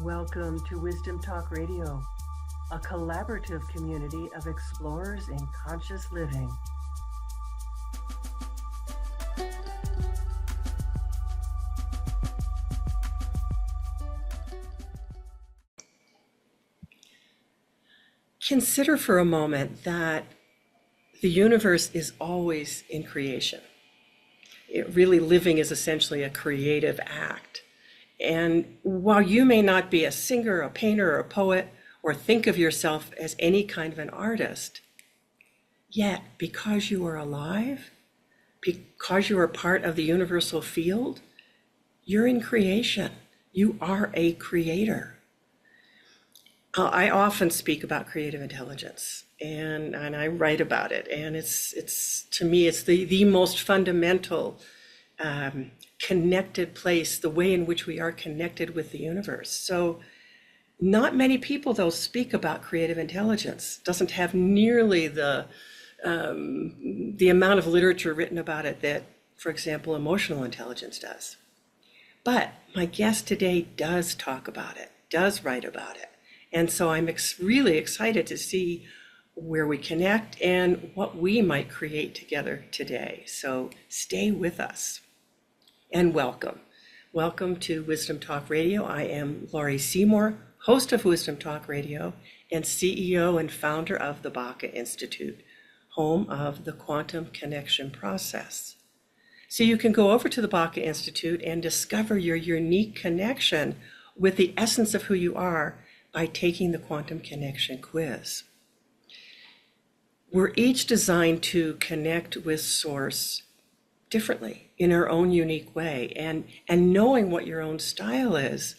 Welcome to Wisdom Talk Radio, a collaborative community of explorers in conscious living. Consider for a moment that the universe is always in creation. Really, living is essentially a creative act. And while you may not be a singer, a painter, or a poet, or think of yourself as any kind of an artist, yet because you are alive, because you are part of the universal field, you're in creation. You are a creator. I often speak about creative intelligence, and I write about it. And it's to me, it's the most fundamental connected place, the way in which we are connected with the universe. So not many people, though, speak about creative intelligence. Doesn't have nearly the amount of literature written about it that, for example, emotional intelligence does. But my guest today does talk about it, does write about it. And so I'm really excited to see where we connect and what we might create together today. So stay with us and welcome. Welcome to Wisdom Talk Radio. I am Laurie Seymour, host of Wisdom Talk Radio and CEO and founder of the Baca Institute, home of the Quantum Connection Process. So you can go over to the Baca Institute and discover your unique connection with the essence of who you are by taking the Quantum Connection quiz. We're each designed to connect with Source differently in our own unique way. And knowing what your own style is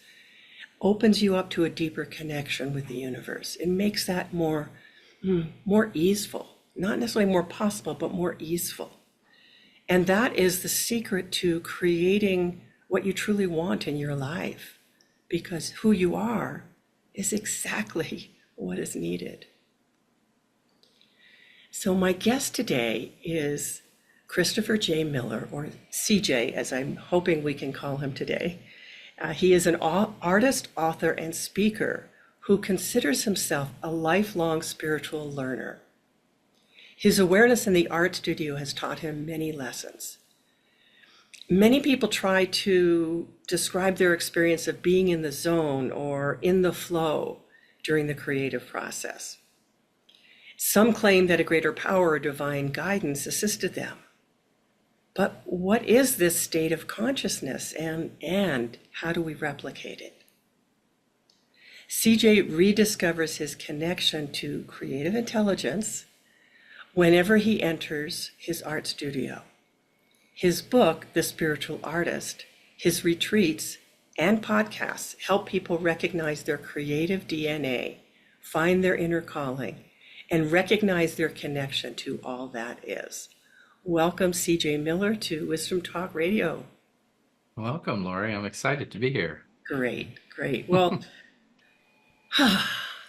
opens you up to a deeper connection with the universe. It makes that more easeful, not necessarily more possible, but more easeful. And that is the secret to creating what you truly want in your life, because who you are is exactly what is needed. So my guest today is Christopher J. Miller, or CJ, as I'm hoping we can call him today. He is an artist, author, and speaker who considers himself a lifelong spiritual learner. His awareness in the art studio has taught him many lessons. Many people try to describe their experience of being in the zone or in the flow during the creative process. Some claim that a greater power or divine guidance assisted them. But what is this state of consciousness, and how do we replicate it? CJ rediscovers his connection to creative intelligence whenever he enters his art studio. His book, The Spiritual Artist, his retreats, and podcasts help people recognize their creative DNA, find their inner calling, and recognize their connection to all that is. Welcome, CJ Miller, to Wisdom Talk Radio. Welcome, Laurie. I'm excited to be here. Great. Well,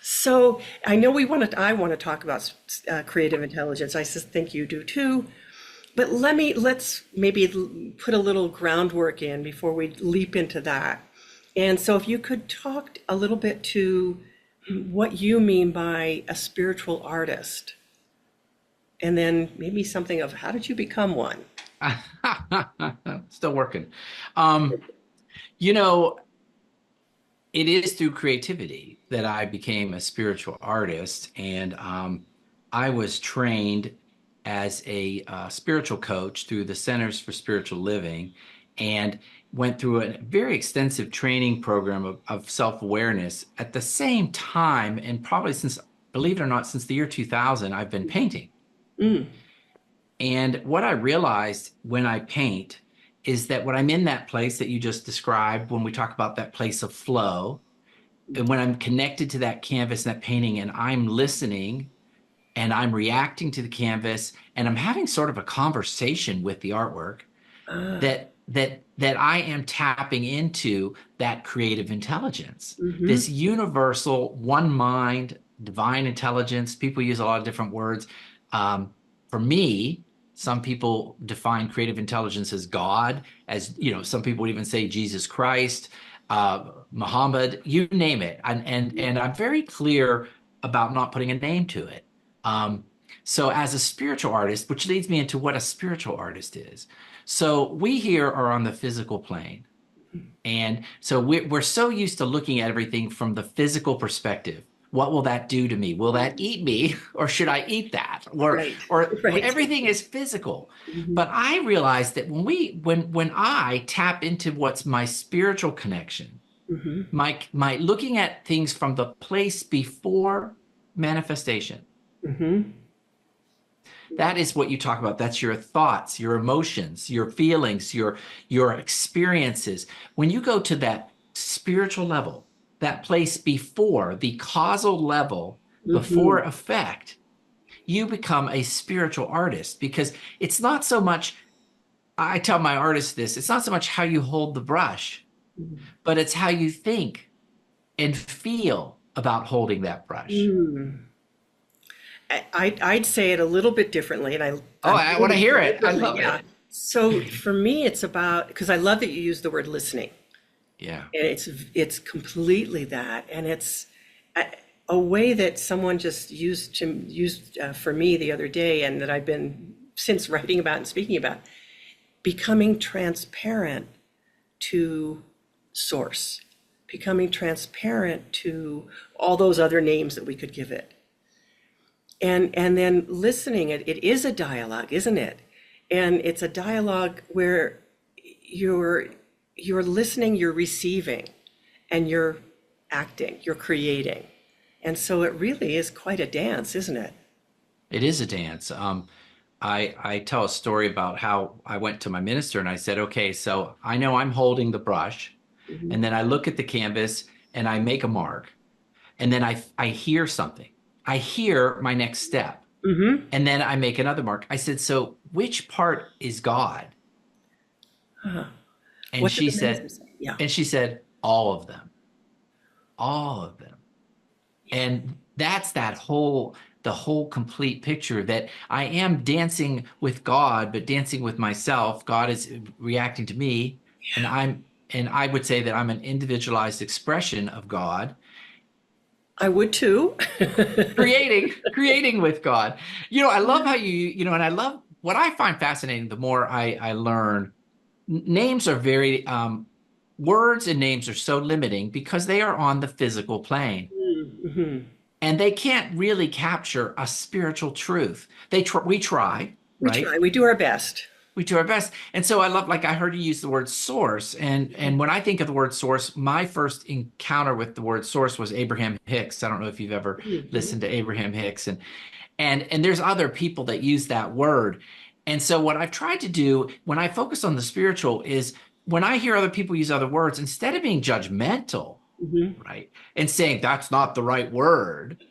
so I know I want to talk about creative intelligence. I think you do too. But let's maybe put a little groundwork in before we leap into that. And so if you could talk a little bit to what you mean by a spiritual artist, and then maybe something of how did you become one? Still working. It is through creativity that I became a spiritual artist. And I was trained as a spiritual coach through the Centers for Spiritual Living, and went through a very extensive training program of self-awareness. At the same time, and probably since, believe it or not, since the year 2000, I've been painting. And what I realized when I paint is that when I'm in that place that you just described, when we talk about that place of flow, and when I'm connected to that canvas and that painting, and I'm listening and I'm reacting to the canvas, and I'm having sort of a conversation with the artwork, that I am tapping into that creative intelligence, this universal one mind, divine intelligence. People use a lot of different words. For me, some people define creative intelligence as God, as some people would even say Jesus Christ. Muhammad, you name it. And I'm very clear about not putting a name to it. Um, so as a spiritual artist, which leads me into what a spiritual artist is. So we here are on the physical plane. And so we're so used to looking at everything from the physical perspective. What will that do to me? Will that eat me, or should I eat that? Right. Or Right. everything is physical. Mhm. But I realized that when I tap into what's my spiritual connection, Mhm. my looking at things from the place before manifestation, Mhm. that is what you talk about. That's your thoughts, your emotions, your feelings, your experiences. When you go to that spiritual level, that place before the causal level, before Mhm. effect, you become a spiritual artist because it's not so much, I tell my artists this, it's not so much how you hold the brush, Mhm. but it's how you think and feel about holding that brush. Mm. I'd say it a little bit differently, and Oh, I'm I want doing to it hear it. I deliberately. love Yeah. it. So for me, it's about because I love that you use the word listening, Yeah. and it's completely that, and it's a, a way that someone just used for me the other day, and that I've been since writing about and speaking about, becoming transparent to source, becoming transparent to all those other names that we could give it. And then listening, it is a dialogue, isn't it? And it's a dialogue where you're you're listening, you're receiving, and you're acting, you're creating. And so it really is quite a dance, isn't it? It is a dance. I tell a story about how I went to my minister and I said, okay, so I know I'm holding the brush, Mhm. and then I look at the canvas and I make a mark, and then I hear something. I hear my next step, Mhm. and then I make another mark. I said, so which part is God? Huh. And What did she the minister said, say? Yeah. all of them, all of them. And that's the whole complete picture that I am dancing with God, but dancing with myself. God is reacting to me, and I would say that I'm an individualized expression of God, I would too. creating with God. I love how and I love what I find fascinating the more I learn. Names are very words and names are so limiting because they are on the physical plane. Mhm. And they can't really capture a spiritual truth. We try, We right? try, we do our best. We do our best. And so I love, like I heard you use the word source. And when I think of the word source, my first encounter with the word source was Abraham Hicks. I don't know if you've ever Mhm. listened to Abraham Hicks. And there's other people that use that word. And so what I've tried to do when I focus on the spiritual is when I hear other people use other words, instead of being judgmental, Mhm. right, and saying that's not the right word,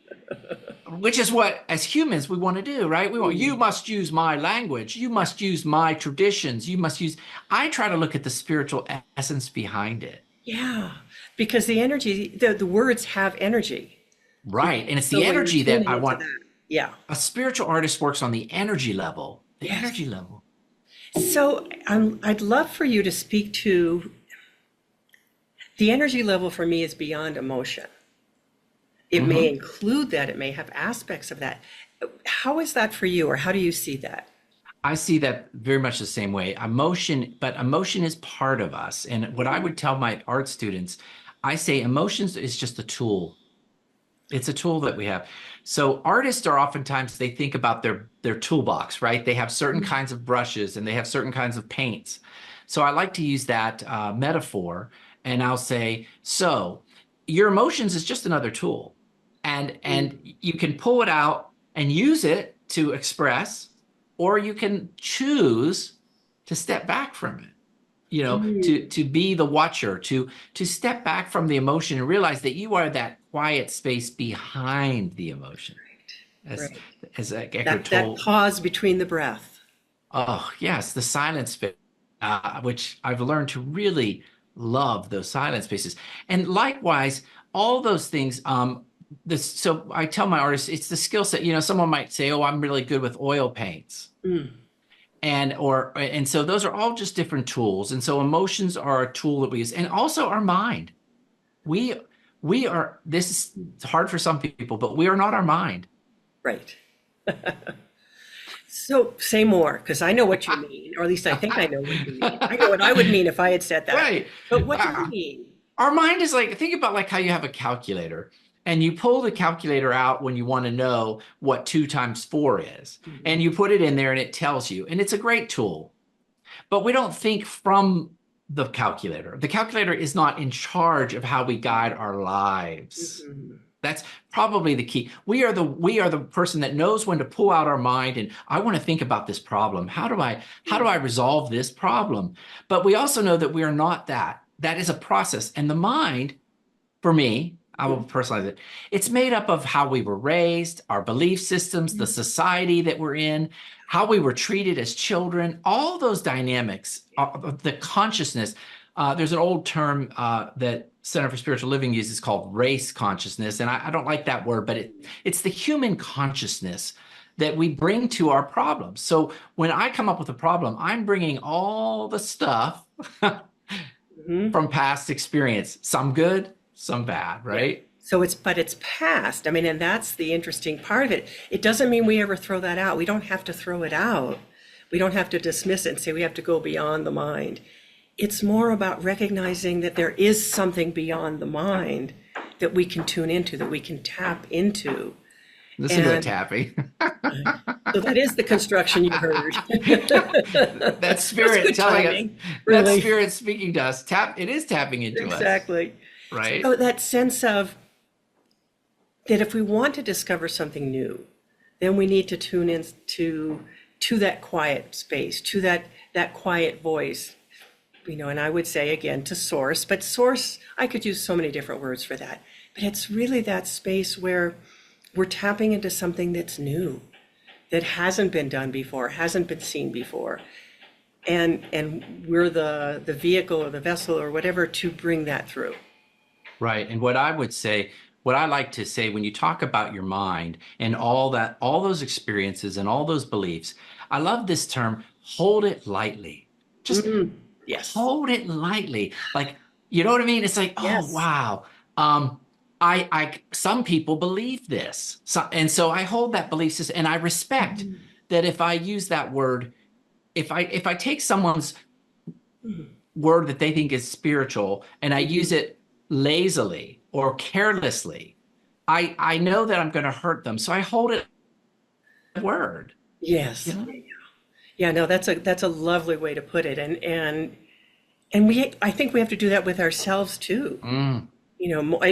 which is what as humans we want to do, right? You Mm. must use my language, you Yeah. must use my traditions, you must use. I try to look at the spiritual essence behind it. Yeah. Because the energy, the words have energy. Right, and it's So the when you're energy that tuning I into want. that, yeah. A spiritual artist works on the energy level, the energy Yes. level. So I'd love for you to speak to the energy level for me is beyond emotion. It may Mhm. include that, it may have aspects of that. How is that for you, or how do you see that? I see that very much the same way. Emotion, but emotion is part of us. And what I would tell my art students, I say emotions is just a tool. It's a tool that we have. So artists are oftentimes they think about their toolbox, right? They have certain kinds of brushes and they have certain kinds of paints. So I like to use that metaphor, and I'll say, so your emotions is just another tool, and Mm. you can pull it out and use it to express, or you can choose to step back from it, Mm. to be the watcher, to step back from the emotion and realize that you are that quiet space behind the emotion, as Right. Eckhart That told. pause between the breath. Oh yes, the silent space, which I've learned to really love those silent spaces. And likewise, all those things. So I tell my artists, it's the skill set. Someone might say, "Oh, I'm really good with oil paints." Mm. And so those are all just different tools. And so emotions are a tool that we use, and also our mind. We we are, this is hard for some people, but we are not our mind. Right. So say more, because I know what you mean, or at least I think I know what you mean. I know what I would mean if I had said that. Right. But what do you Uh, mean? our mind is like, think about like how you have a calculator and you pull the calculator out when you want to know what 2 times 4 is. Mhm. And you put it in there and it tells you. And it's a great tool. But we don't think from the calculator. The calculator is not in charge of how we guide our lives. Mhm. That's probably the key. We are the person that knows when to pull out our mind and I want to think about this problem. How do I resolve this problem? But we also know that we are not that. That is a process. And the mind, for me, I will personalize it. It's made up of how we were raised, our belief systems, the society that we're in, how we were treated as children, all those dynamics, the consciousness. There's an old term that Center for Spiritual Living uses called race consciousness. And I don't like that word, but it's the human consciousness that we bring to our problems. So when I come up with a problem, I'm bringing all the stuff Mhm. from past experience, some good, some bad, Yeah. right? So it's past. I mean, and that's the interesting part of it. It doesn't mean we ever throw that out. We don't have to throw it out. We don't have to dismiss it and say we have to go beyond the mind. It's more about recognizing that there is something beyond the mind that we can tune into, that we can tap into. Listen to it And tapping. so that is the construction you heard. That That's spirit good telling us, timing, that really. spirit speaking to us, it is tapping into us, Exactly. right? So that sense of that if we want to discover something new, then we need to tune in to that quiet space, to that quiet voice, and I would say again to source, but source, I could use so many different words for that. But it's really that space where we're tapping into something that's new, that hasn't been done before, hasn't been seen before. And we're the vehicle or the vessel or whatever to bring that through. Right. And what I like to say when you talk about your mind and all that, all those experiences and all those beliefs, I love this term, hold it lightly. Just Mm, yes. hold it lightly. Like, you know what I mean? It's like, oh, Yes. wow. Some people believe this. And so I hold that belief system and I respect Mhm. that if I use that word, if I take someone's Mhm. word that they think is spiritual and I use Mhm. it lazily or carelessly, I know that I'm going to hurt them. So I hold it word, you Yes. know? Yeah, no, that's a lovely way to put it. And I think we have to do that with ourselves too. Mm,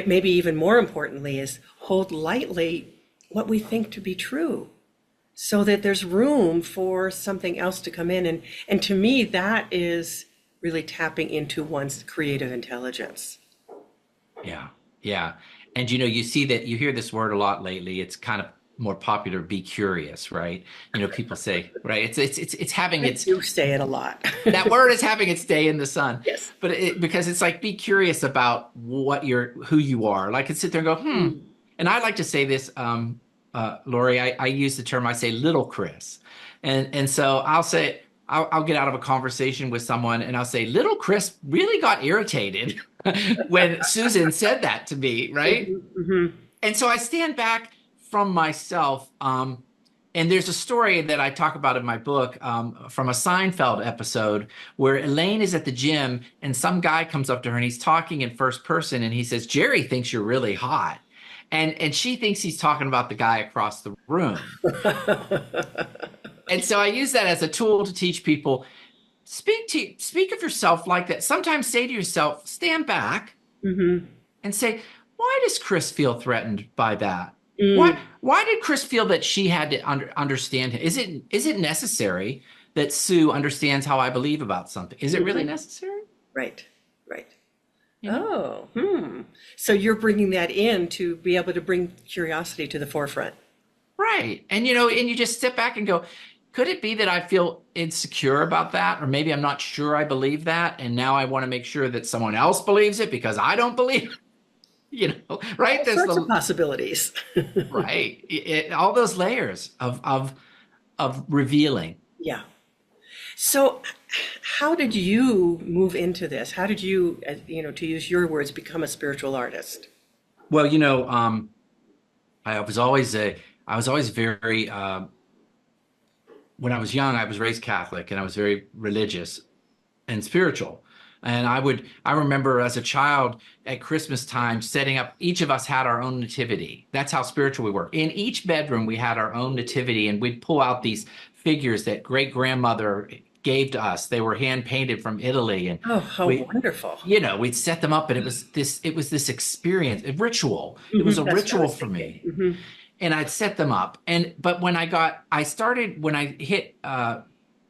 Maybe even more importantly is hold lightly what we think to be true so that there's room for something else to come in. And to me, that is really tapping into one's creative intelligence. yeah. Yeah. And you see that you hear this word a lot lately. It's kind of more popular, be curious, right? People say, right? It's having I its do say it a lot. that word is having its day in the sun. Yes. But because it's like be curious about who you are. Like, I sit there and go, Mm. And I like to say this, Laurie, I use the term, I say little Chris. And so I'll get out of a conversation with someone and I'll say, little Chris really got irritated when Susan said that to me, right? Mhm, mhm. And so I stand back from myself. And there's a story that I talk about in my book from a Seinfeld episode where Elaine is at the gym and some guy comes up to her and he's talking in first person and he says, Jerry thinks you're really hot. And she thinks he's talking about the guy across the room. And so I use that as a tool to teach people, speak of yourself like that. Sometimes say to yourself, stand back Mhm. and say, why does Chris feel threatened by that? Why Mm. why did Chris feel that she had to understand him? Is it necessary that Sue understands how I believe about something? Is it really Mhm. necessary? Right, right. You know? Oh, hmm. So you're bringing that in to be able to bring curiosity to the forefront. Right. And you just step back and go, could it be that I feel insecure about that? Or maybe I'm not sure I believe that. And now I want to make sure that someone else believes it because I don't believe, right? All There's sorts of the possibilities. right. All those layers of revealing. Yeah. So, how did you move into this? How did you, to use your words, become a spiritual artist? Well, I was always very, when I was young, I was raised Catholic and I was very religious and spiritual. And I remember as a child at Christmas time setting up, each of us had our own nativity. That's how spiritual we were. In each bedroom, we had our own nativity, and we'd pull out these figures that great grandmother gave to us. They were hand painted from Italy, and Oh, how we, wonderful. we'd set them up, and it was this experience, a ritual. It was a That's what I ritual was for thinking. me, and I'd set them up. But when I hit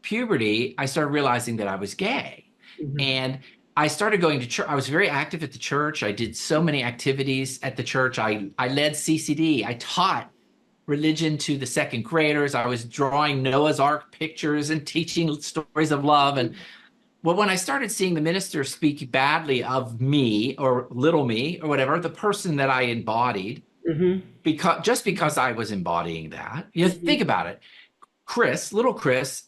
puberty, I started realizing that I was gay. Hmm. And I started going to church. I was very active at the church. I did so many activities at the church. I led CCD. I taught religion to the second graders. I was drawing Noah's Ark pictures and teaching stories of love. And well, when I started seeing the minister speak badly of me or little me or whatever, the person that I embodied, Hmm. because I was embodying that, think Hmm. about it. Little Chris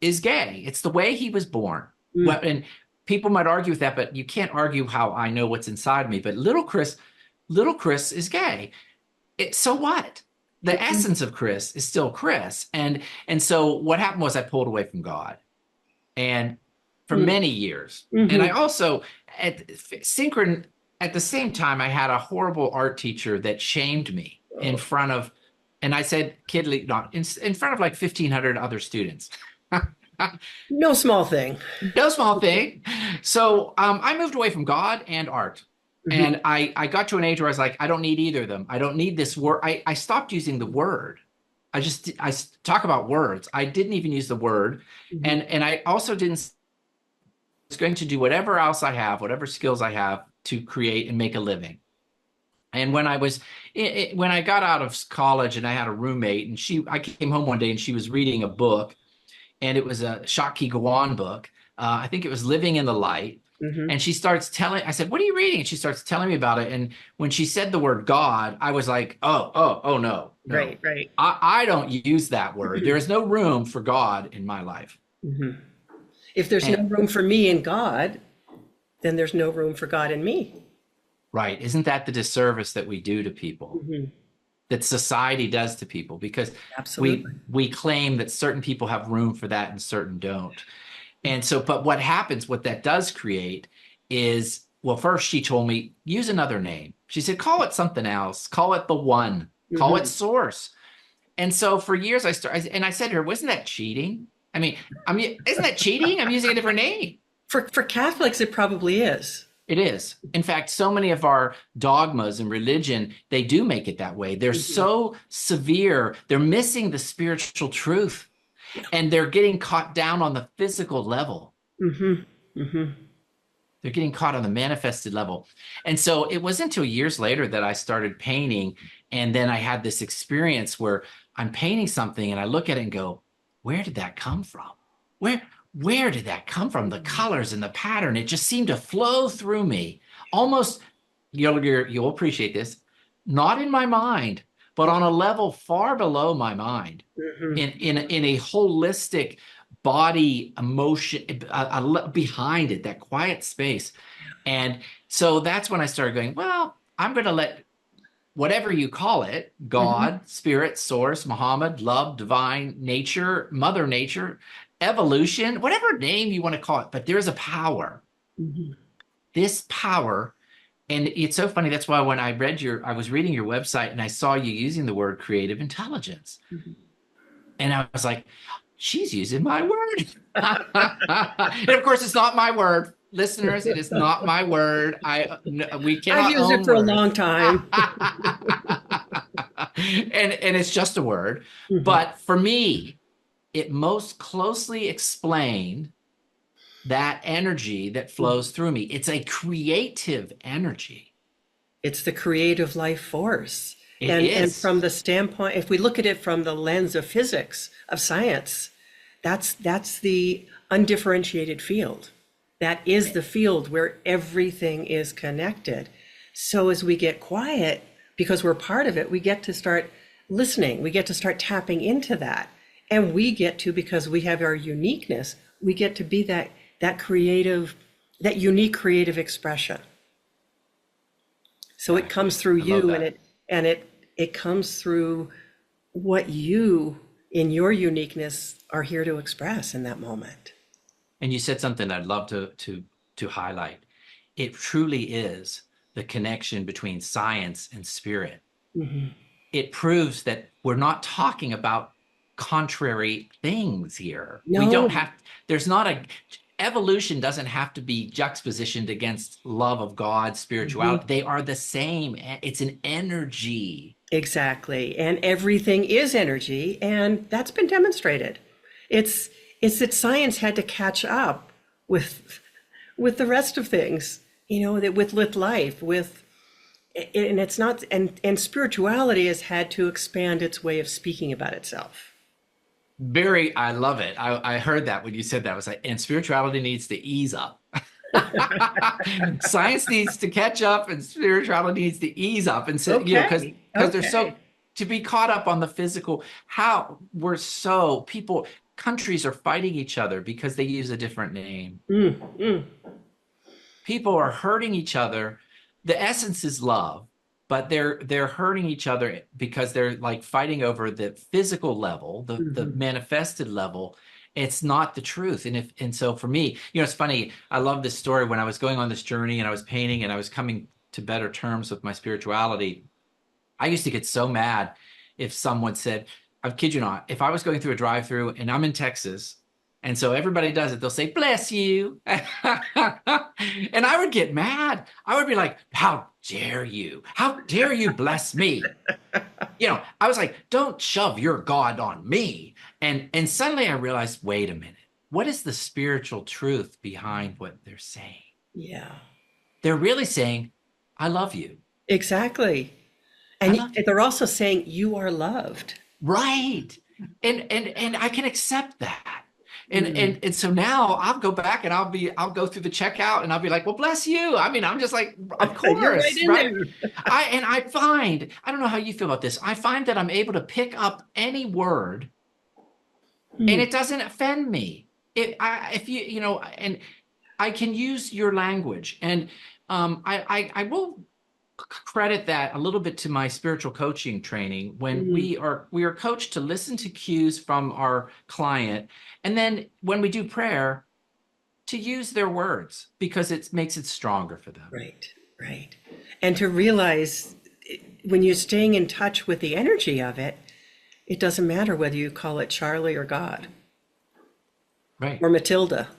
is gay. It's the way he was born. Well, and people might argue with that, but you can't argue how I know what's inside me. But little Chris is gay. So what? The essence of Chris is still Chris. And so what happened was I pulled away from God, and for many years. And I Hmm. also at the same time, I had a horrible art teacher that shamed me in front of, and I said, not in front of like 1,500 other students. No small thing. No small thing. So I moved away from God and art. Hmm. And I got to an age where I was like, I don't need either of them. I don't need this word. I stopped using the word. I talk about words. I didn't even use the word. Hmm. And I also didn't, I was going to do whatever else I have, whatever skills I have to create and make a living. And when I got out of college and I had a roommate, and I came home one day and she was reading a book, and it was a Shakti Gawan book. I think it was Living in the Light. Hmm. And I said, what are you reading? And she starts telling me about it. And when she said the word God, I was like, oh, no, no. Right, right. I don't use that word. There is no room for God in my life. Hmm. If there's no And room for me in God, then there's no room for God in me. right, isn't that the disservice that we do to people? Hmm. That society does to people, because Absolutely. we claim that certain people have room for that and certain don't. And so, but what that does create is, well, first she told me, use another name. She said, call it something else. Call it the one. Call it Hmm. source. And so for years and I said to her, wasn't that cheating? Isn't that cheating? I'm using a different name. For Catholics, it probably is. It is. In fact, so many of our dogmas and religion, they do make it that way. They're Hmm. so severe. They're missing the spiritual truth, Yeah. and they're getting caught down on the physical level. Hmm. Hmm. They're getting caught on the manifested level. And so it wasn't until years later that I started painting. And then I had this experience where I'm painting something and I look at it and go, where did that come from? Where, where did that come from? The colors and the pattern, it just seemed to flow through me. Almost, you'll appreciate this, not in my mind, but on a level far below my mind, Hmm. in a holistic body emotion behind it, that quiet space. And so that's when I started going, well, I'm going to let whatever you call it, Hmm. God, spirit, source, Muhammad, love, divine, nature, mother nature, evolution, whatever name you want to call it, but there's a power. Hmm. This power. And it's so funny. That's why when I was reading your website and I saw you using the word creative intelligence. And I was like, she's using my word. And of course, it's not my word. Listeners, it is not my word. We I've cannot used it own for a words. long time. And it's just a word. Hmm. But for me, it most closely explained that energy that flows through me. It's a creative energy. It's the creative life force. It And is. from the standpoint, if we look at it from the lens of physics, of science, that's the undifferentiated field. That is the field where everything is connected. So as we get quiet, because we're part of it, we get to start listening. We get to start tapping into that. And we get to, because we have our uniqueness, we get to be that creative, that unique creative expression. So it comes through I love you, and that. it comes through what you in your uniqueness are here to express in that moment. And you said something I'd love to highlight. It truly is the connection between science and spirit. Hmm. It proves that we're not talking about contrary things here. We don't No, have, there's not a, evolution doesn't have to be juxtapositioned against love of God, hmm, spirituality. They are the same. It's an energy. exactly. And everything is energy, and that's been demonstrated. It's it's that science had to catch up with with the rest of things, that with life, and it's not, and spirituality has had to expand its way of speaking about itself. Very, I love it. I heard that when you said that. I was like, and spirituality needs to ease up. Science needs to catch up and spirituality needs to ease up. And so, because Okay, they're so, okay. to be caught up on the physical, how we're so, people, countries are fighting each other because they use a different name. Mm, mm, People are hurting each other. The essence is love, but they're hurting each other because they're like fighting over the physical level, the mhm. manifested level. It's not the truth. And so for me, it's funny. I love this story. When I was going on this journey and I was painting and I was coming to better terms with my spirituality, I used to get so mad if someone said, I kid you not, if I was going through a drive-through and I'm in Texas, and so everybody does it, they'll say, bless you. And I would get mad. I would be like, how dare you? How dare you bless me? I was like, don't shove your God on me. And suddenly I realized, wait a minute. What is the spiritual truth behind what they're saying? Yeah, They're really saying, I love you. exactly. I And love you. they're also saying you are loved. Right. And I can accept that. And Mm. and and so now I'll go back and I'll go through the checkout and I'll be like, well, bless you. I mean, I'm just like, of You're right course, in right? there. I find, I don't know how you feel about this. I find that I'm able to pick up any word and Mm. it doesn't offend me. If and I can use your language. And I will credit that a little bit to my spiritual coaching training when Mm. we are coached to listen to cues from our client, and then when we do prayer, to use their words because it makes it stronger for them. Right, right. And to realize when you're staying in touch with the energy of it, it doesn't matter whether you call it Charlie or God Right. or Matilda.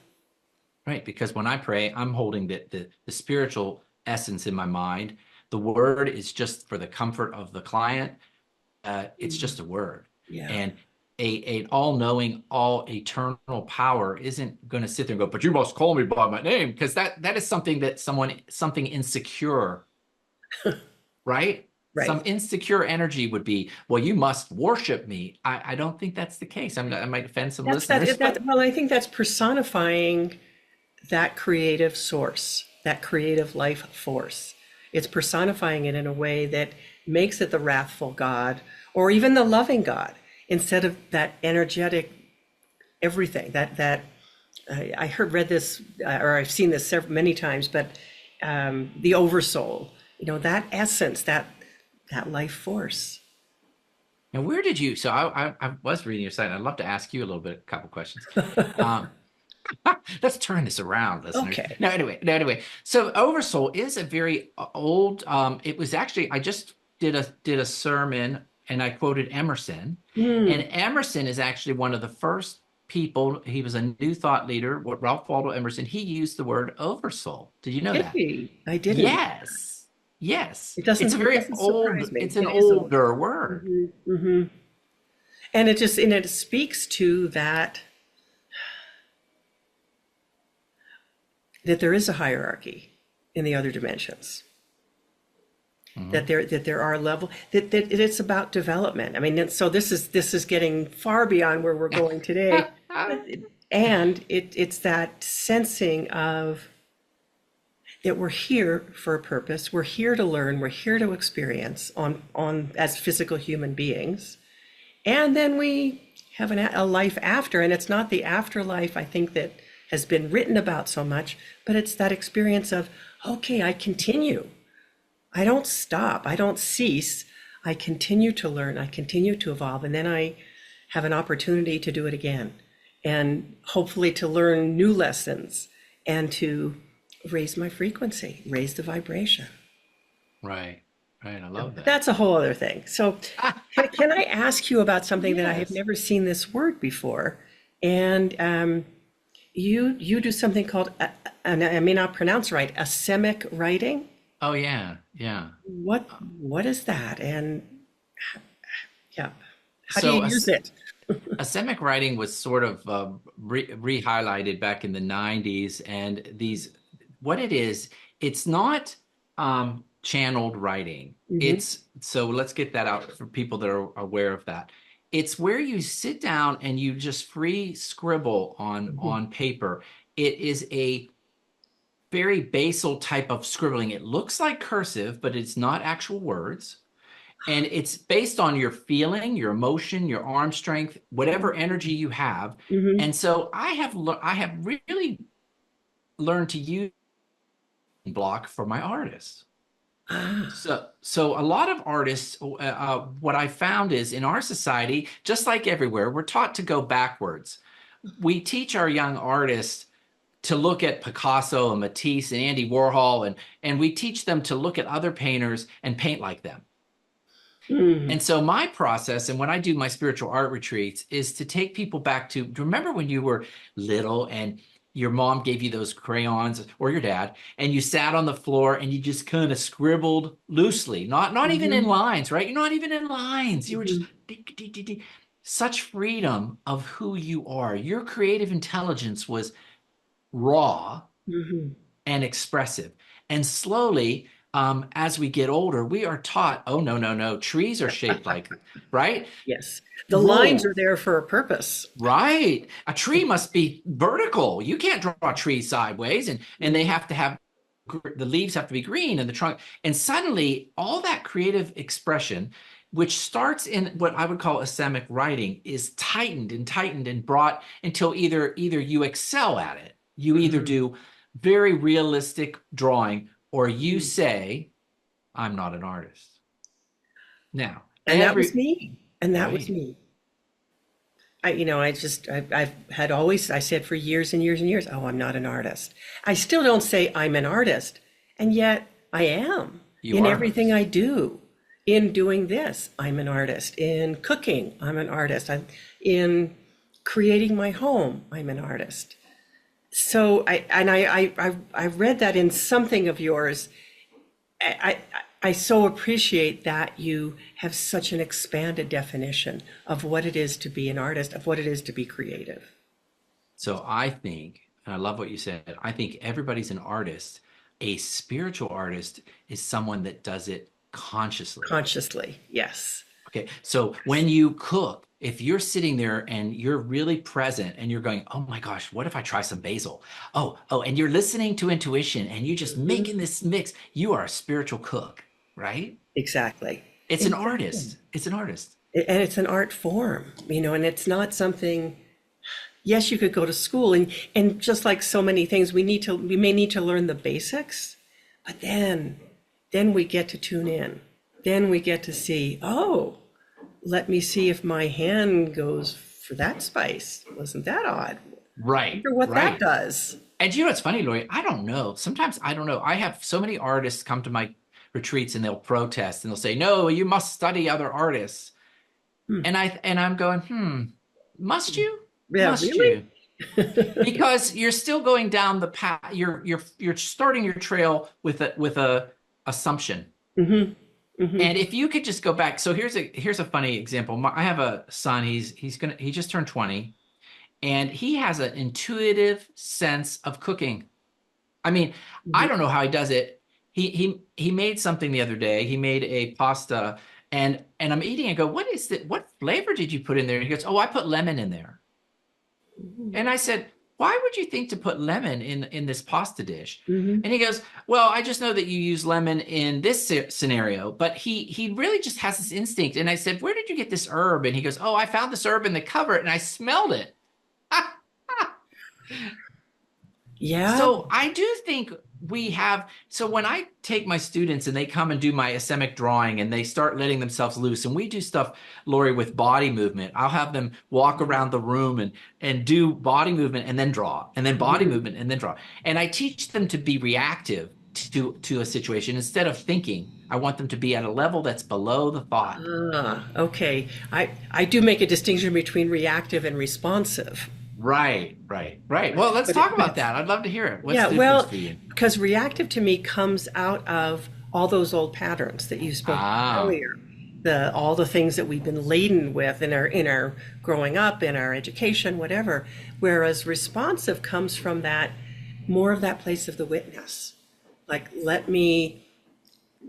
Right, because when I pray, I'm holding the spiritual essence in my mind. The word is just for the comfort of the client. It's Mm. just a word. Yeah. And a all-knowing, all eternal power isn't going to sit there and go, but you must call me by my name, because that is something that something insecure, right? Some Right. insecure energy would be, well, you must worship me. I don't think that's the case. I might offend some That's listeners, that. but Well, I think that's personifying that creative source, that creative life force. It's personifying it in a way that makes it the wrathful God or even the loving God instead of that energetic everything. That I heard read this or I've seen this many times, but the oversoul, that essence, that life force. now where did you? So I was reading your site. I'd love to ask you a little bit, a couple questions. Um, Let's turn this around, listeners. Okay. No, anyway. So Oversoul is a very old. It was actually I just did a sermon and I quoted Emerson, and Hmm. Emerson is actually one of the first people. He was a New Thought leader. What Ralph Waldo Emerson. He used the word Oversoul. Did you know that? Hey, I didn't. Yes, yes. It It's a doesn't. It very doesn't surprise old. me. It's an It is old. older word. Hmm. And it speaks to that there is a hierarchy in the other dimensions. Mhm. That there are level that it's about development. I mean, so this is getting far beyond where we're going today, and it's that sensing of that we're here for a purpose. We're here to learn. We're here to experience on as physical human beings, And then we have a life after, and it's not the afterlife, I think, that has been written about so much, but it's that experience of, okay, I continue. I don't stop. I don't cease. I continue to learn. I continue to evolve. And then I have an opportunity to do it again and hopefully to learn new lessons and to raise my frequency, raise the vibration. Right. Right. I love that. That's a whole other thing. So, can I ask you about something that I have Yes. never seen this word before? And you do something called, and I may not pronounce right, asemic writing. Oh yeah. Yeah. What is that? And yeah, how do you So use it? Asemic writing was sort of re-highlighted back in the 90s, and what it is, it's not channeled writing. Hmm. It's so let's get that out for people that are aware of that. It's where you sit down and you just free scribble Hmm. on paper. It is a very basal type of scribbling. It looks like cursive, but it's not actual words. And it's based on your feeling, your emotion, your arm strength, whatever energy you have. Hmm. And so I have really learned to use block for my artists. Ah. So a lot of artists, what I found is in our society, just like everywhere, we're taught to go backwards. We teach our young artists to look at Picasso and Matisse and Andy Warhol, and we teach them to look at other painters and paint like them. Mm. And so my process and when I do my spiritual art retreats is to take people back to remember when you were little and your mom gave you those crayons or your dad and you sat on the floor and you just kind of scribbled loosely, not even in Hmm. lines, right? You're not even in lines. You were just Hmm. such freedom of who you are. Your creative intelligence was raw Hmm. and expressive. And slowly, as we get older, we are taught, oh, no, no, no, trees are shaped like, right? Yes. The lines Whoa, are there for a purpose. right. A tree must be vertical. You can't draw a tree sideways, and they have to have the leaves have to be green and the trunk. And suddenly, all that creative expression, which starts in what I would call asemic writing, is tightened and brought until either you excel at it. You either Hmm. do very realistic drawing, or you Hmm. say, I'm not an artist. Now, And that was every me. And that was right. me. I've had always, I said for years and years and years, oh, I'm not an artist. I still don't say I'm an artist. And yet I am You in are an everything artist. I do. In doing this, I'm an artist. In cooking, I'm an artist. In creating my home, I'm an artist. So I read that in something of yours. I, I so appreciate that you have such an expanded definition of what it is to be an artist, of what it is to be creative. So I think, and I love what you said, I think everybody's an artist. A spiritual artist is someone that does it consciously. Consciously, yes. Okay. So when you cook, if you're sitting there and you're really present and you're going, oh my gosh, what if I try some basil? Oh, and you're listening to intuition and you're just Mhm. making this mix, you are a spiritual cook, right? Exactly. It's an Exactly. artist. It's an artist. And it's an art form, and it's not something, yes, you could go to school and just like so many things, we may need to learn the basics, but then we get to tune in. Then we get to see, oh, let me see if my hand goes for that spice. Wasn't that odd? Right, Wonder what that right. does. And you know what's funny, Laurie? I don't know. Sometimes I don't know. I have so many artists come to my retreats and they'll protest and they'll say, "No, you must study other artists." Hmm. And I'm going, must you? Yeah, Must really? you? Because you're still going down the path. You're starting your trail with a assumption. Hmm. Hmm. And if you could just go back, so here's a funny example. I have a son. He just turned 20, and he has an intuitive sense of cooking. I mean, I Hmm. don't know how he does it. He made something the other day. He made a pasta, and I'm eating and go, what is that? What flavor did you put in there? And he goes, oh, I put lemon in there. And I said, why would you think to put lemon in this pasta dish? Hmm. And he goes, well, I just know that you use lemon in this scenario, but he really just has this instinct. And I said, where did you get this herb? And he goes, oh, I found this herb in the cupboard and I smelled it. Yeah. So I do think we have, so when I take my students and they come and do my ecemic drawing and they start letting themselves loose, and we do stuff, Laurie, with body movement. I'll have them walk around the room and do body movement and then draw, and then body Mhm. movement and then draw. And I teach them to be reactive to a situation instead of thinking. I want them to be at a level that's below the thought. Okay. I do make a distinction between reactive and responsive. Right, right, right. Well, let's talk But about it's, that. I'd love to hear it. What's yeah, the difference well, for you? because reactive to me comes out of all those old patterns that you spoke about Ah, earlier. All the things that we've been laden with in our growing up, in our education, whatever. Whereas responsive comes from that more of that place of the witness. Like, let me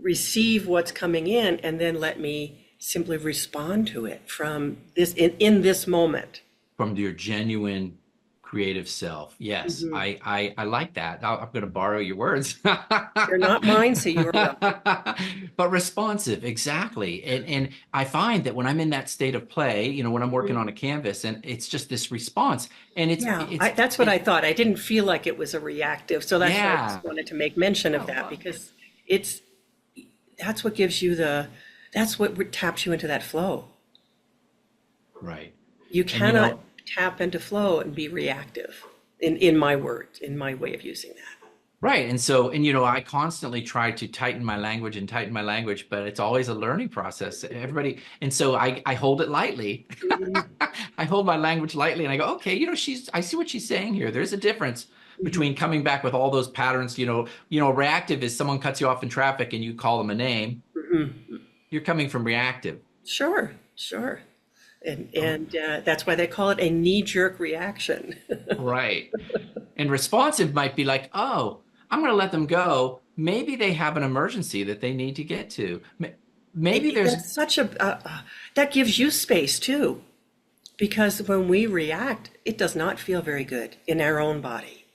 receive what's coming in and then let me simply respond to it from this in this moment. from your genuine creative self. Yes, I like that. I'm going to borrow your words. They're not mine, so you are welcome. But responsive, exactly. And I find that when I'm in that state of play, when I'm working on a canvas, and it's just this response, and Yeah, it's that's what I thought. I didn't feel like it was a reactive, so that's why I yeah. just wanted to make mention of Oh, that well, because it's that's what gives you that's what taps you into that flow. right. You And cannot tap into flow and be reactive in my words, in my way of using that. right. And I constantly try to tighten my language, but it's always a learning process. Everybody, and so I hold it lightly. Mhm, I hold my language lightly and I go, okay, I see what she's saying here. There's a difference mhm, between coming back with all those patterns. Reactive is someone cuts you off in traffic and you call them a name. mhm. You're coming from reactive. Sure, sure. And that's why they call it a knee-jerk reaction. Right. And responsive might be like, oh, I'm going to let them go. Maybe they have an emergency that they need to get to. Maybe there's, That's such that gives you space too, because when we react, it does not feel very good in our own body.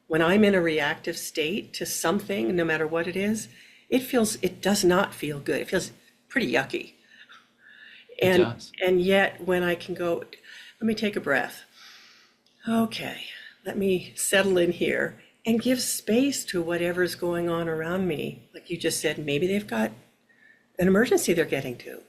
When I'm in a reactive state to something, no matter what it does not feel good. It feels pretty yucky. it And does. and yet when I can go, let me take a breath. Okay, let me settle in here and give space to whatever's going on around me. Like you just said, maybe they've got an emergency they're getting to.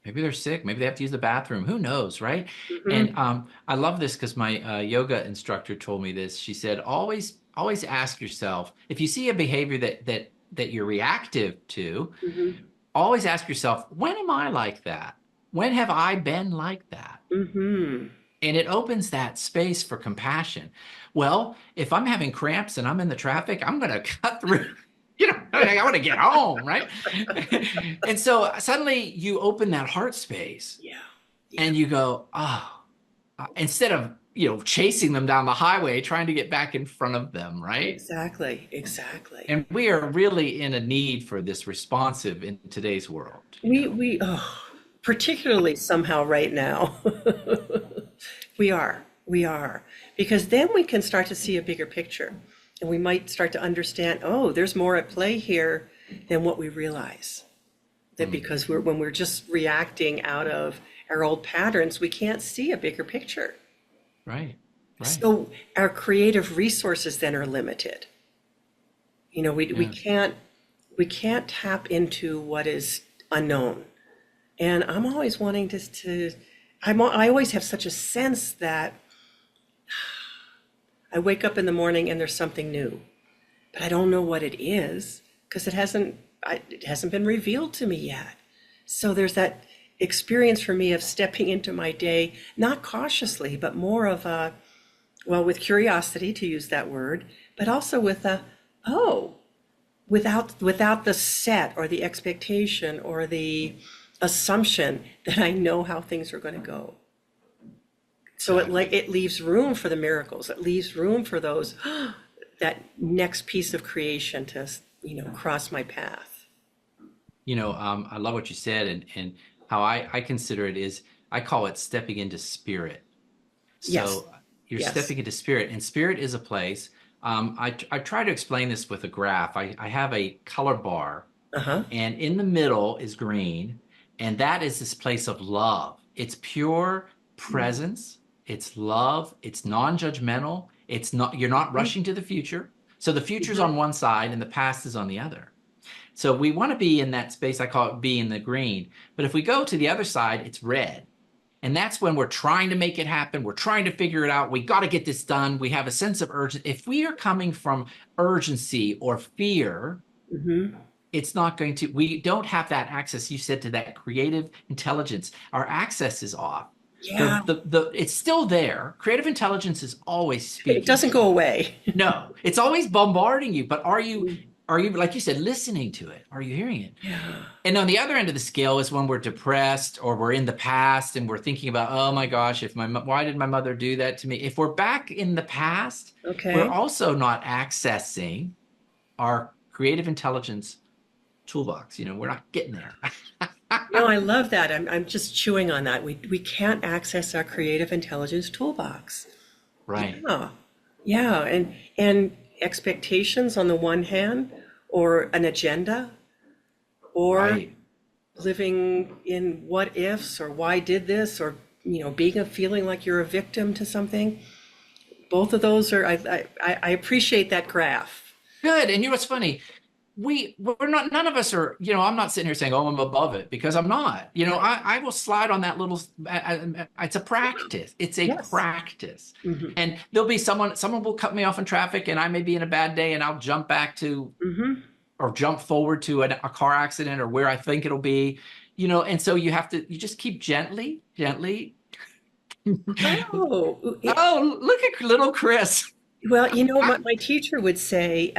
Maybe they're sick. Maybe they have to use the bathroom. Who knows, right? And Mhm. I love this because my yoga instructor told me this. She said, always ask yourself if you see a behavior that you're reactive to, Mhm. always ask yourself, when am I like that? When have I been like that? Mhm. And it opens that space for compassion. Well, if I'm having cramps and I'm in the traffic, I'm going to cut through. I want to get home, right? And so suddenly you open that heart space Yeah. Yeah. and you go, oh, instead of, chasing them down the highway, trying to get back in front of them, right? Exactly. Exactly. And we are really in a need for this responsive in today's world, We particularly somehow right now. We are because then we can start to see a bigger picture, and we might start to understand, oh, there's more at play here than what we realize. That Mm, because when we're just reacting out of our old patterns, we can't see a bigger picture. right, right. So our creative resources then are limited. We Yes. can't tap into what is unknown. And I'm always wanting I always have such a sense that I wake up in the morning and there's something new, but I don't know what it is because it hasn't been revealed to me yet. So there's that experience for me of stepping into my day, not cautiously, but more of with curiosity, to use that word, but also with oh, without the set or the expectation or the assumption that I know how things are going to go. So Exactly. it leaves room for the miracles. It leaves room for those that next piece of creation to cross my path. I love what you said, and how I consider it is I call it stepping into spirit. Yes. So You're Yes. stepping into spirit, and spirit is a place. I try to explain this with a graph. I have a color bar, Uh-huh. and in the middle is green, and that is this place of love. It's pure presence. It's love. It's non-judgmental. It's not, you're not rushing to the future. So the future's Mm-hmm. on one side and the past is on the other. So we want to be in that space. I call it be in the green. But if we go to the other side, it's red. And that's when we're trying to make it happen. We're trying to figure it out. We got to get this done. We have a sense of urgency. If we are coming from urgency or fear, Mm-hmm. it's not going to, we don't have that access. You said to that creative intelligence. Our access is off. Yeah. It's still there. Creative intelligence is always It speaking doesn't to go you. away. No, it's always bombarding you, but are you, like you said, listening to it? Are you hearing it? Yeah. And on the other end of the scale is when we're depressed or we're in the past and we're thinking about, oh my gosh, why did my mother do that to me? If we're back in the past, we're Okay. also not accessing our creative intelligence toolbox. We're not getting there. No, I love that. I'm just chewing on that. We can't access our creative intelligence toolbox. Right, Yeah. Yeah. And expectations on the one hand, or an agenda, or right. living in what ifs, or why did this, or being a feeling like you're a victim to something. Both of those are I appreciate that graph. Good. And what's funny? We're not, none of us are, I'm not sitting here saying, oh, I'm above it, because I'm not. Right. I will slide on that little, it's a practice. It's a Yes. practice. Hmm. And there'll be someone will cut me off in traffic and I may be in a bad day and I'll jump back to, Hmm. or jump forward to a car accident or where I think it'll be, and so you just keep gently, gently. Oh, Oh, look at little Chris. well, my teacher would say,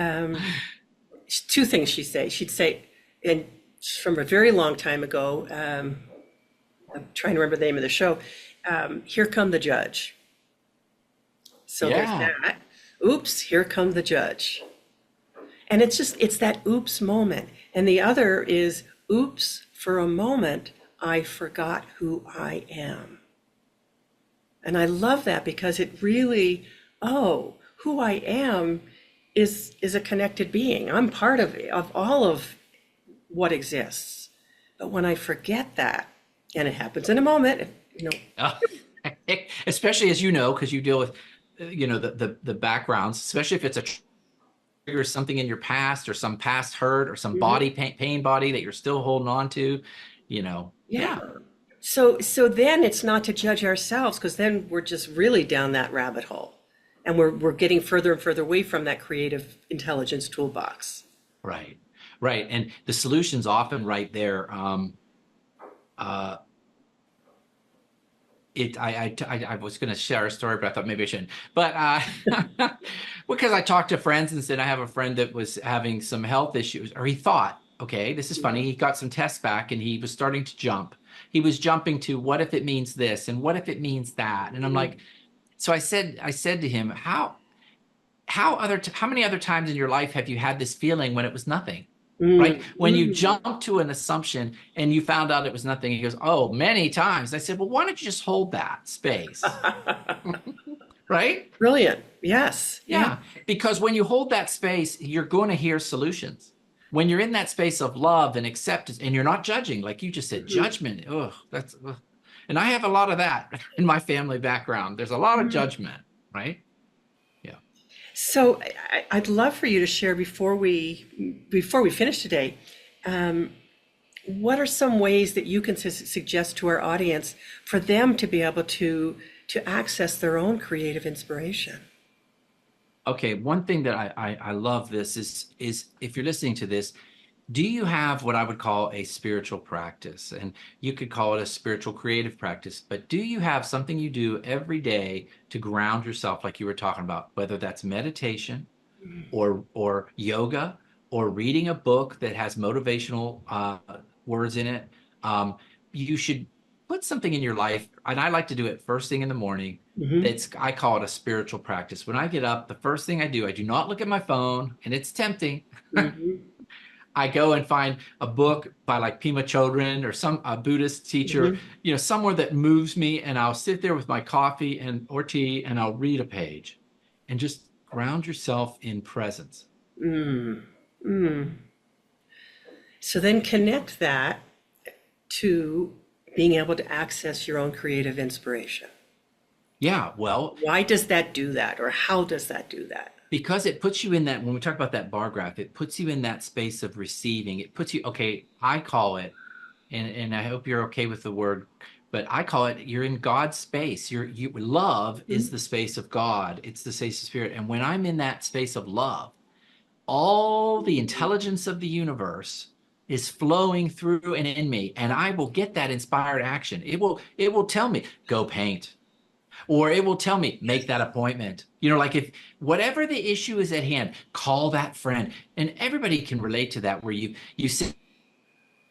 two things she'd say, and from a very long time ago, I'm trying to remember the name of the show, Here Come the Judge. So there's Yeah. that. Oops, here come the judge. And it's that oops moment. And the other is, oops, for a moment, I forgot who I am. And I love that because it really, oh, who I am is a connected being. I'm part of all of what exists. But when I forget that, and it happens in a moment, Oh, especially as you know, because you deal with, the backgrounds, especially if it's a trigger, something in your past or some past hurt or some mhm, body pain body that you're still holding on to, yeah. yeah, So then it's not to judge ourselves, because then we're just really down that rabbit hole, and we're getting further and further away from that creative intelligence toolbox. right, right, and the solution's often right there. Uh, I was going to share a story, but I thought maybe I shouldn't. But because I talked to friends and said I have a friend that was having some health issues, or he thought, okay, this is funny. He got some tests back and he was starting to jump. He was jumping to what if it means this and what if it means that, and I'm like, so I said to him, how many other times in your life have you had this feeling when it was nothing? Right? When you Mm. jump to an assumption and you found out it was nothing, he goes, oh, many times. I said, well, why don't you just hold that space? Right? Brilliant. Yes. Yeah. Yeah. Because when you hold that space, you're going to hear solutions. When you're in that space of love and acceptance, and you're not judging, like you just said, Mhm. judgment. Oh, that's, ugh. And I have a lot of that in my family background. There's a lot of judgment, right? Yeah. So I'd love for you to share before we finish today. What are some ways that you can suggest to our audience for them to be able to access their own creative inspiration? Okay, one thing that I love this is if you're listening to this, do you have what I would call a spiritual practice? And you could call it a spiritual creative practice, but do you have something you do every day to ground yourself, like you were talking about, whether that's meditation or yoga or reading a book that has motivational words in it? You should put something in your life, and I like to do it first thing in the morning. Hmm. That's, I call it a spiritual practice. When I get up, the first thing I do not look at my phone, and it's tempting. Hmm. I go and find a book by like Pema Chodron or some a Buddhist teacher, Mhm. somewhere that moves me, and I'll sit there with my coffee and or tea, and I'll read a page, and just ground yourself in presence. Mm. Mm. So then connect that to being able to access your own creative inspiration. Yeah, well, Why does that do that, or how does that do that? because it puts you in that, when we talk about that bar graph, it puts you in that space of receiving. It puts you, okay, I call it, and I hope you're okay with the word, but I call it, you're in God's space. You love is the space of God. It's the space of spirit. And when I'm in that space of love, all the intelligence of the universe is flowing through and in me, and I will get that inspired action. It will tell me, go paint. Or it will tell me, make that appointment. Like if whatever the issue is at hand, call that friend. And everybody can relate to that, where you see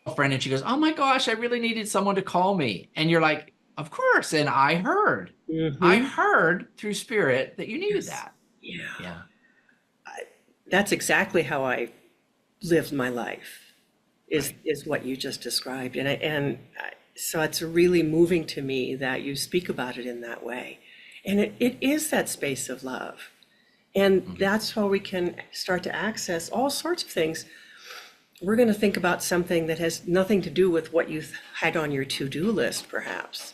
a friend and she goes, oh my gosh, I really needed someone to call me. And you're like, of course. And I heard. I Mm-hmm. heard through spirit that you needed Yes. that. Yeah. Yeah. That's exactly how I lived my life, is what you just described. So it's really moving to me that you speak about it in that way. And it is that space of love. And Mhm. that's how we can start to access all sorts of things. We're going to think about something that has nothing to do with what you had on your to-do list, perhaps,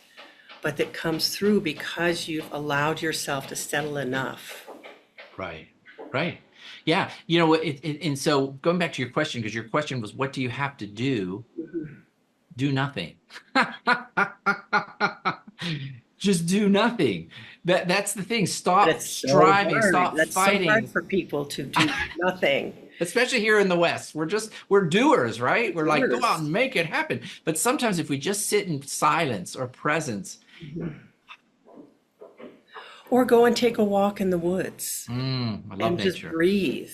but that comes through because you've allowed yourself to settle enough. Right. Right. Yeah. And so going back to your question, because your question was, what do you have to do? Do nothing. Just do nothing. That's the thing. But Stop it's so striving, hard. stop That's so hard fighting. for people to do nothing. Especially here in the West. We're doers, right? We're like, go out Doers. and make it happen. But sometimes if we just sit in silence or presence, Or go and take a walk in the woods I love and just nature. breathe.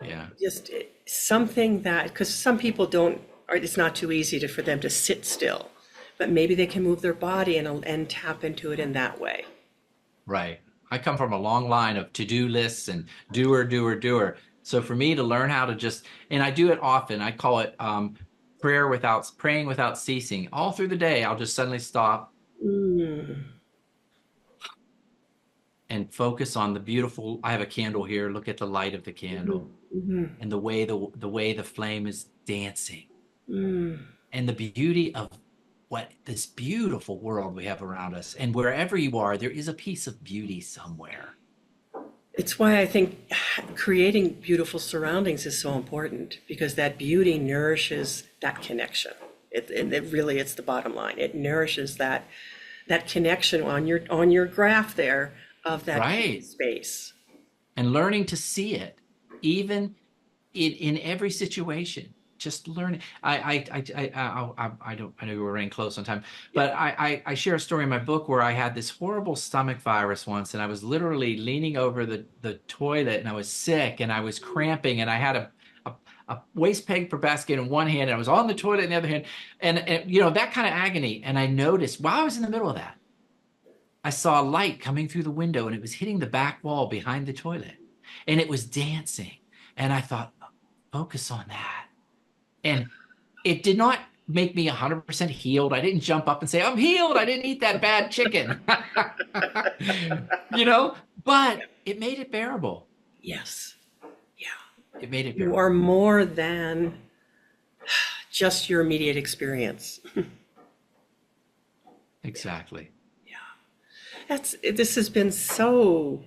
Yeah. Just something that, because some people don't, or it's not too easy for them to sit still, but maybe they can move their body and tap into it in that way. Right. I come from a long line of to-do lists and doer, doer, doer. So for me to learn how to just, and I do it often, I call it praying without ceasing. All through the day, I'll just suddenly stop Mm. and focus on the beautiful. I have a candle here. Look at the light of the candle Mhm. Mhm. and the way the flame is dancing, Mm. and the beauty of what this beautiful world we have around us. And wherever you are, there is a piece of beauty somewhere. It's why I think creating beautiful surroundings is so important, because that beauty nourishes that connection. It really, it's the bottom line. It nourishes that connection on your graph there of that Right. space. And learning to see it, even in every situation. Just learn. I don't. I know we were running close on time, Yeah. but I share a story in my book where I had this horrible stomach virus once, and I was literally leaning over the toilet, and I was sick, and I was cramping, and I had a, a waste paper basket in one hand, and I was on the toilet in the other hand, and that kind of agony. And I noticed while I was in the middle of that, I saw a light coming through the window, and it was hitting the back wall behind the toilet, and it was dancing. And I thought, focus on that. And it did not make me 100% healed. I didn't jump up and say, I'm healed. I didn't eat that bad chicken. you know, but it made it bearable. Yes. Yeah. It made it You are bearable. more than just your immediate experience. Exactly. This has been so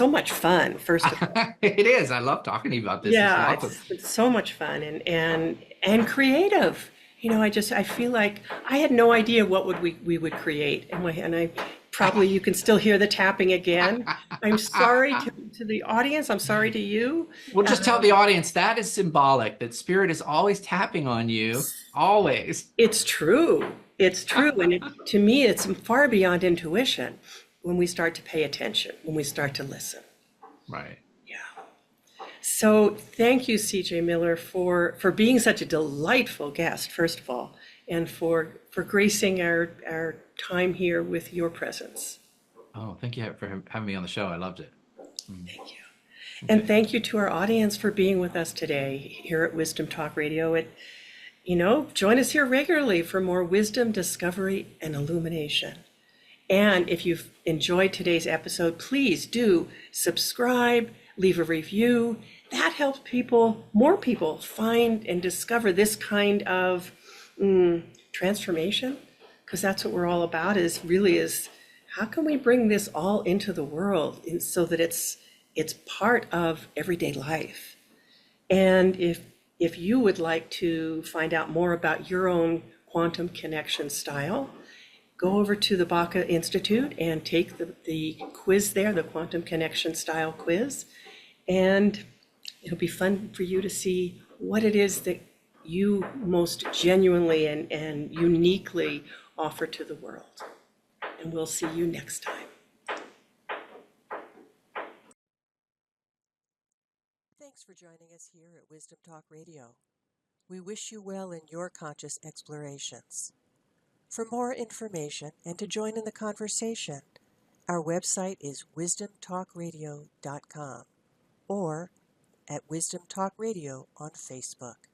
much fun, first of all. It is. I love talking to you about this. It's Yeah, awesome. it's so much fun and creative. I feel like I had no idea what we would create, and I probably, you can still hear the tapping again. I'm sorry to the audience. I'm sorry to you. We'll just tell the audience that is symbolic, that spirit is always tapping on you, always. It's true. It's true, and to me, it's far beyond intuition when we start to pay attention, when we start to listen. Right. Yeah. So thank you, CJ Miller, for being such a delightful guest, first of all, and for gracing our time here with your presence. Oh, thank you for having me on the show. I loved it. Thank you. And thank you to our audience for being with us today here at Wisdom Talk Radio. Join us here regularly for more wisdom, discovery, and illumination. And if you've enjoyed today's episode, please do subscribe, leave a review. That helps more people find and discover this kind of transformation, because that's what we're all about, is how can we bring this all into the world so that it's part of everyday life. And if you would like to find out more about your own quantum connection style, go over to the Baca Institute and take the quiz there, the Quantum Connection Style quiz. And it'll be fun for you to see what it is that you most genuinely and uniquely offer to the world. And we'll see you next time. Thanks for joining us here at Wisdom Talk Radio. We wish you well in your conscious explorations. For more information and to join in the conversation, our website is wisdomtalkradio.com or at Wisdom Talk Radio on Facebook.